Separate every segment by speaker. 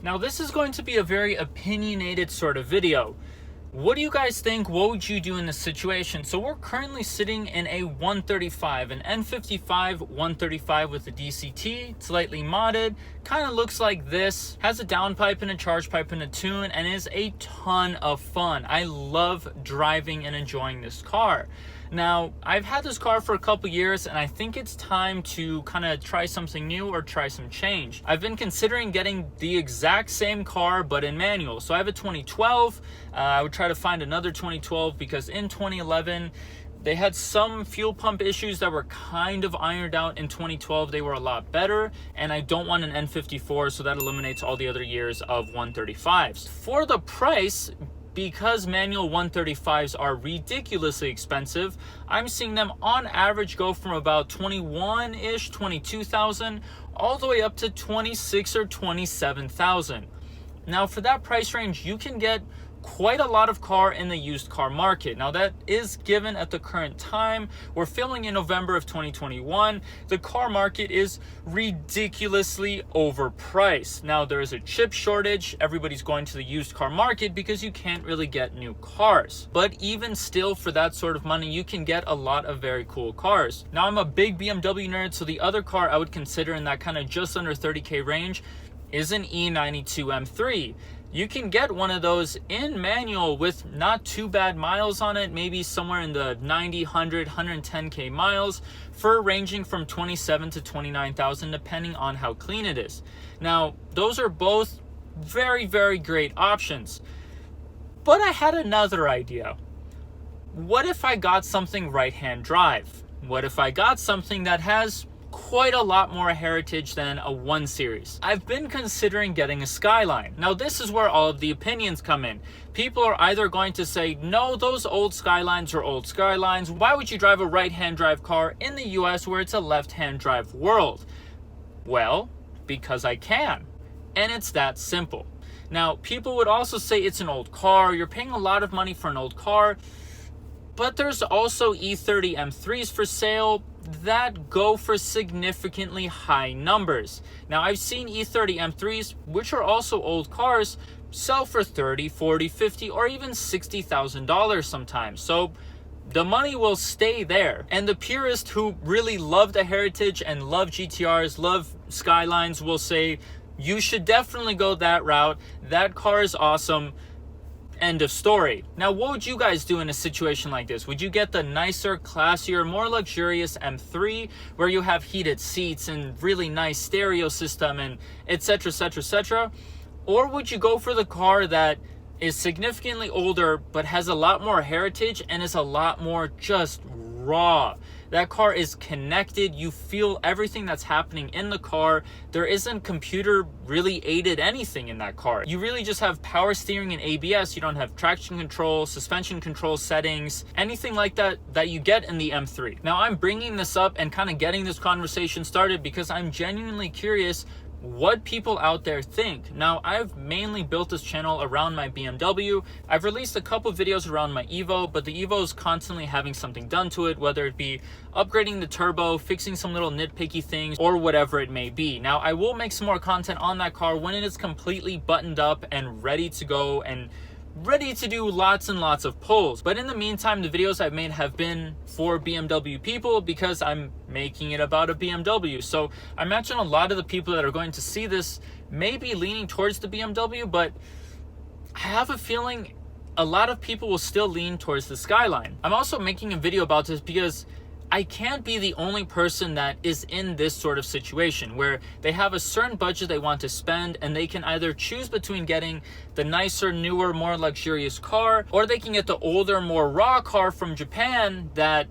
Speaker 1: Now this is going to be a very opinionated sort of video. What do you guys think? What would you do in this situation? So we're currently sitting in a 135, an N55 135 with a DCT, slightly modded, kind of looks like this, has a downpipe and a charge pipe and a tune, and is a ton of fun. I love driving and enjoying this car. Now, I've had this car for a couple years and I think it's time to kind of try something new or try some change. I've been considering getting the exact same car but in manual. So I have a 2012. I would try to find another 2012 because in 2011 they had some fuel pump issues that were kind of ironed out. In 2012 they were a lot better, and I don't want an N54, so that eliminates all the other years of 135s. For the price, because manual 135s are ridiculously expensive, I'm seeing them on average go from about 21-ish, 22,000 all the way up to 26 or 27,000. Now for that price range, you can get quite a lot of car in the used car market. Now that is given at the current time. We're filming in November of 2021. The car market is ridiculously overpriced. Now there is a chip shortage. Everybody's going to the used car market because you can't really get new cars. But even still, for that sort of money, you can get a lot of very cool cars. Now I'm a big BMW nerd, so the other car I would consider in that kind of just under 30K range is an E92 M3. You can get one of those in manual with not too bad miles on it, maybe somewhere in the 90, 100, 110K miles, for ranging from 27 to 29,000 depending on how clean it is. Now, those are both very, very great options. But I had another idea. What if I got something right-hand drive? What if I got something that has quite a lot more heritage than a 1 Series? I've been considering getting a Skyline. Now this is where all of the opinions come in. People are either going to say, no, those old Skylines are old Skylines. Why would you drive a right-hand drive car in the US where it's a left-hand drive world? Well, because I can. And it's that simple. Now, people would also say it's an old car. You're paying a lot of money for an old car. But there's also E30 M3s for sale that go for significantly high numbers. Now I've seen E30 M3s, which are also old cars, sell for $30, $40, $50, or even $60,000 sometimes. So the money will stay there. And the purists who really love the heritage and love GTRs, love Skylines, will say, you should definitely go that route. That car is awesome. End of story. Now, what would you guys do in a situation like this? Would you get the nicer, classier, more luxurious M3 where you have heated seats and really nice stereo system and etc, etc, etc? Or would you go for the car that is significantly older but has a lot more heritage and is a lot more just raw? That car is connected. You feel everything that's happening in the car. There isn't computer really aided anything in that car. You really just have power steering and ABS. You don't have traction control, suspension control settings, anything like that that you get in the M3. Now I'm bringing this up and kind of getting this conversation started because I'm genuinely curious what people out there think. Now, I've mainly built this channel around my BMW. I've released a couple videos around my Evo, but the Evo is constantly having something done to it, whether it be upgrading the turbo, fixing some little nitpicky things, or whatever it may be. Now, I will make some more content on that car when it is completely buttoned up and ready to go and ready to do lots and lots of pulls. But in the meantime, the videos I've made have been for BMW people because I'm making it about a BMW. So I imagine a lot of the people that are going to see this may be leaning towards the BMW, but I have a feeling a lot of people will still lean towards the Skyline. I'm also making a video about this because I can't be the only person that is in this sort of situation where they have a certain budget they want to spend and they can either choose between getting the nicer, newer, more luxurious car, or they can get the older, more raw car from Japan that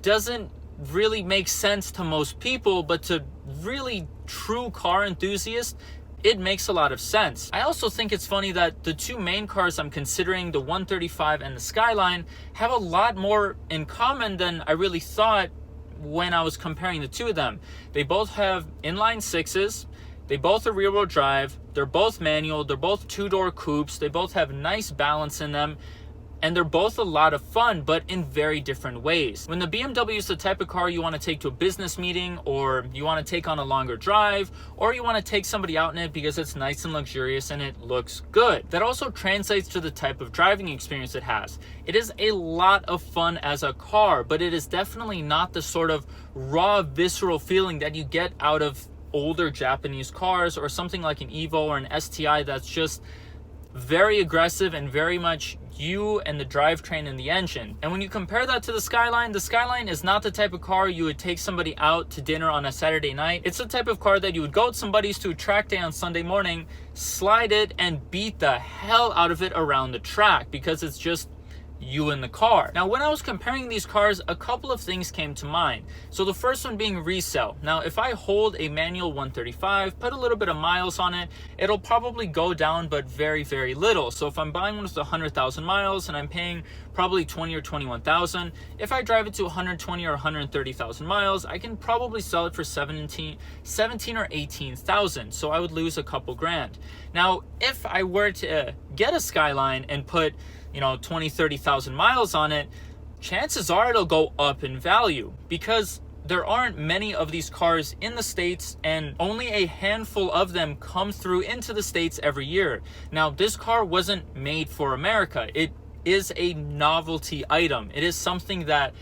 Speaker 1: doesn't really make sense to most people, but to really true car enthusiasts, it makes a lot of sense. I also think it's funny that the two main cars I'm considering, the 135 and the Skyline, have a lot more in common than I really thought when I was comparing the two of them. They both have inline sixes, they both are rear-wheel drive, they're both manual, they're both two-door coupes, they both have nice balance in them. And they're both a lot of fun, but in very different ways. When the BMW is the type of car you want to take to a business meeting, or you want to take on a longer drive, or you want to take somebody out in it because it's nice and luxurious and it looks good. That also translates to the type of driving experience it has. It is a lot of fun as a car, but it is definitely not the sort of raw, visceral feeling that you get out of older Japanese cars or something like an Evo or an STI that's just very aggressive and very much you and the drivetrain and the engine. And when you compare that to the Skyline is not the type of car you would take somebody out to dinner on a Saturday night. It's the type of car that you would go with somebody's to a track day on Sunday morning, slide it, and beat the hell out of it around the track because it's just you in the car. Now, when I was comparing these cars, a couple of things came to mind. So the first one being resale. Now, if I hold a manual 135, put a little bit of miles on it, it'll probably go down, but very, very little. So if I'm buying one with 100,000 miles and I'm paying probably 20 or 21,000, if I drive it to 120 or 130,000 miles, I can probably sell it for 17 or 18,000. So I would lose a couple grand. Now, if I were to get a Skyline and put 20, 30,000 miles on it, chances are it'll go up in value because there aren't many of these cars in the States and only a handful of them come through into the States every year. Now, this car wasn't made for America. It is a novelty item. It is something that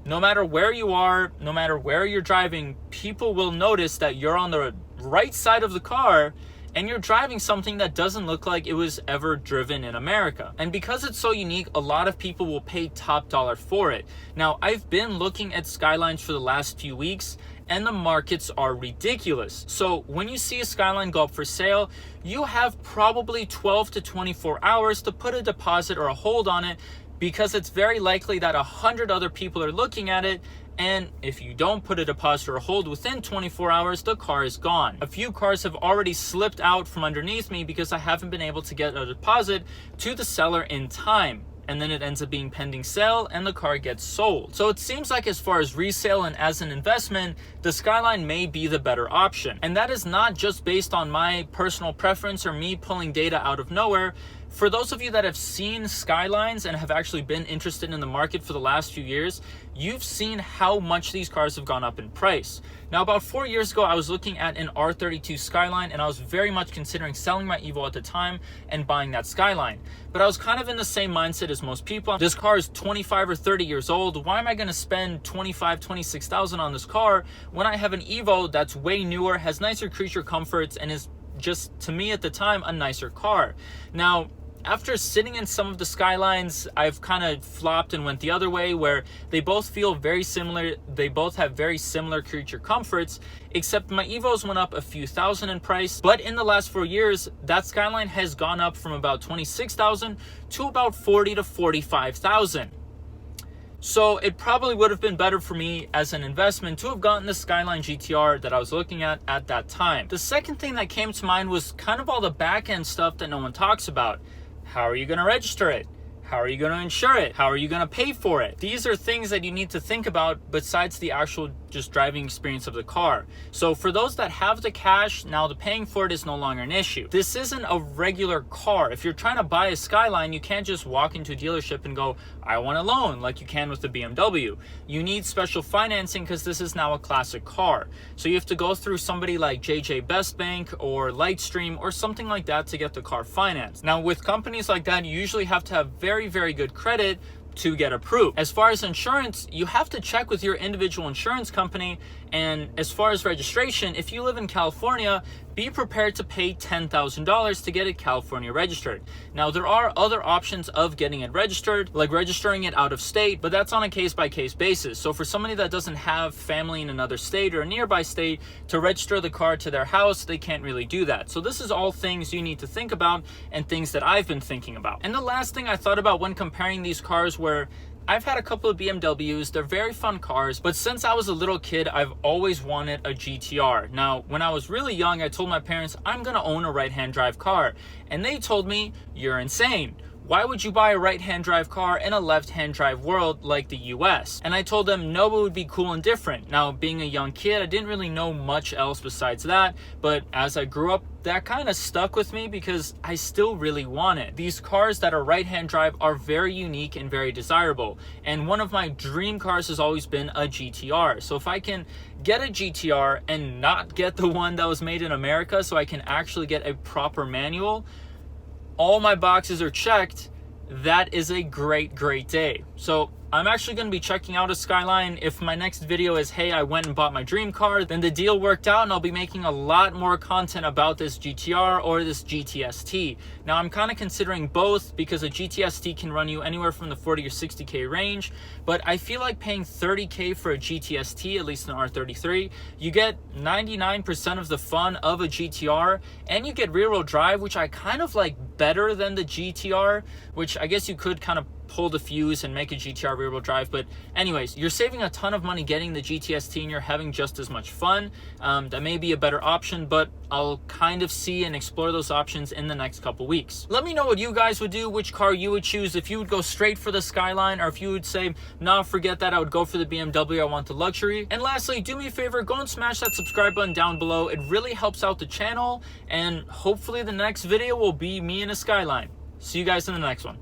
Speaker 1: no matter where you are, no matter where you're driving, people will notice that you're on the right side of the car and you're driving something that doesn't look like it was ever driven in America. And because it's so unique, a lot of people will pay top dollar for it. Now, I've been looking at Skylines for the last few weeks, and the markets are ridiculous. So when you see a Skyline go up for sale, you have probably 12 to 24 hours to put a deposit or a hold on it, because it's very likely that 100 other people are looking at it, and if you don't put a deposit or a hold within 24 hours, the car is gone. A few cars have already slipped out from underneath me because I haven't been able to get a deposit to the seller in time. And then it ends up being pending sale and the car gets sold. So it seems like as far as resale and as an investment, the Skyline may be the better option. And that is not just based on my personal preference or me pulling data out of nowhere. For those of you that have seen Skylines and have actually been interested in the market for the last few years, you've seen how much these cars have gone up in price. Now, about 4 years ago, I was looking at an R32 Skyline, and I was very much considering selling my Evo at the time and buying that Skyline. But I was kind of in the same mindset as most people. This car is 25 or 30 years old. Why am I going to spend 25, 26,000 on this car when I have an Evo that's way newer, has nicer creature comforts, and is just, to me at the time, a nicer car? Now, after sitting in some of the Skylines, I've kind of flopped and went the other way, where they both feel very similar. They both have very similar creature comforts, except my Evos went up a few thousand in price. But in the last 4 years, that Skyline has gone up from about 26,000 to about 40 to 45,000. So it probably would have been better for me as an investment to have gotten the Skyline GTR that I was looking at that time. The second thing that came to mind was kind of all the back end stuff that no one talks about. How are you going to register it? How are you going to insure it? How are you going to pay for it? These are things that you need to think about besides the actual just driving experience of the car. So for those that have the cash, now the paying for it is no longer an issue. This isn't a regular car. If you're trying to buy a Skyline, you can't just walk into a dealership and go, I want a loan, like you can with the BMW. You need special financing because this is now a classic car. So you have to go through somebody like JJ Best Bank or Lightstream or something like that to get the car financed. Now with companies like that, you usually have to have very, very good credit to get approved. As far as insurance, you have to check with your individual insurance company. And as far as registration, if you live in California, be prepared to pay $10,000 to get it California registered. Now, there are other options of getting it registered, like registering it out of state, but that's on a case-by-case basis. So for somebody that doesn't have family in another state or a nearby state to register the car to their house, they can't really do that. So this is all things you need to think about and things that I've been thinking about. And the last thing I thought about when comparing these cars were, I've had a couple of BMWs, they're very fun cars, but since I was a little kid, I've always wanted a GTR. Now, when I was really young, I told my parents, I'm gonna own a right-hand drive car. And they told me, you're insane. why would you buy a right-hand drive car in a left-hand drive world like the US? And I told them, no, it would be cool and different. Now, being a young kid, I didn't really know much else besides that, but as I grew up, that kind of stuck with me because I still really want it. These cars that are right-hand drive are very unique and very desirable. And one of my dream cars has always been a GTR. So if I can get a GTR and not get the one that was made in America, so I can actually get a proper manual, all my boxes are checked, that is a great day. So I'm actually going to be checking out a Skyline. If my next video is, hey, I went and bought my dream car, then the deal worked out and I'll be making a lot more content about this GTR or this GTST. Now, I'm kind of considering both because a GTST can run you anywhere from the 40 or 60K range, but I feel like paying 30K for a GTST, at least an R33, you get 99% of the fun of a GTR and you get rear-wheel drive, which I kind of like better than the GTR, which I guess you could kind of pull the fuse and make a GTR rear-wheel drive. But anyways, you're saving a ton of money getting the GTST and you're having just as much fun. That may be a better option, but I'll kind of see and explore those options in the next couple weeks. Let me know what you guys would do, which car you would choose, if you would go straight for the Skyline or if you would say, nah, forget that, I would go for the BMW, I want the luxury. And lastly, do me a favor, go and smash that subscribe button down below. It really helps out the channel, and hopefully the next video will be me in a Skyline. See you guys in the next one.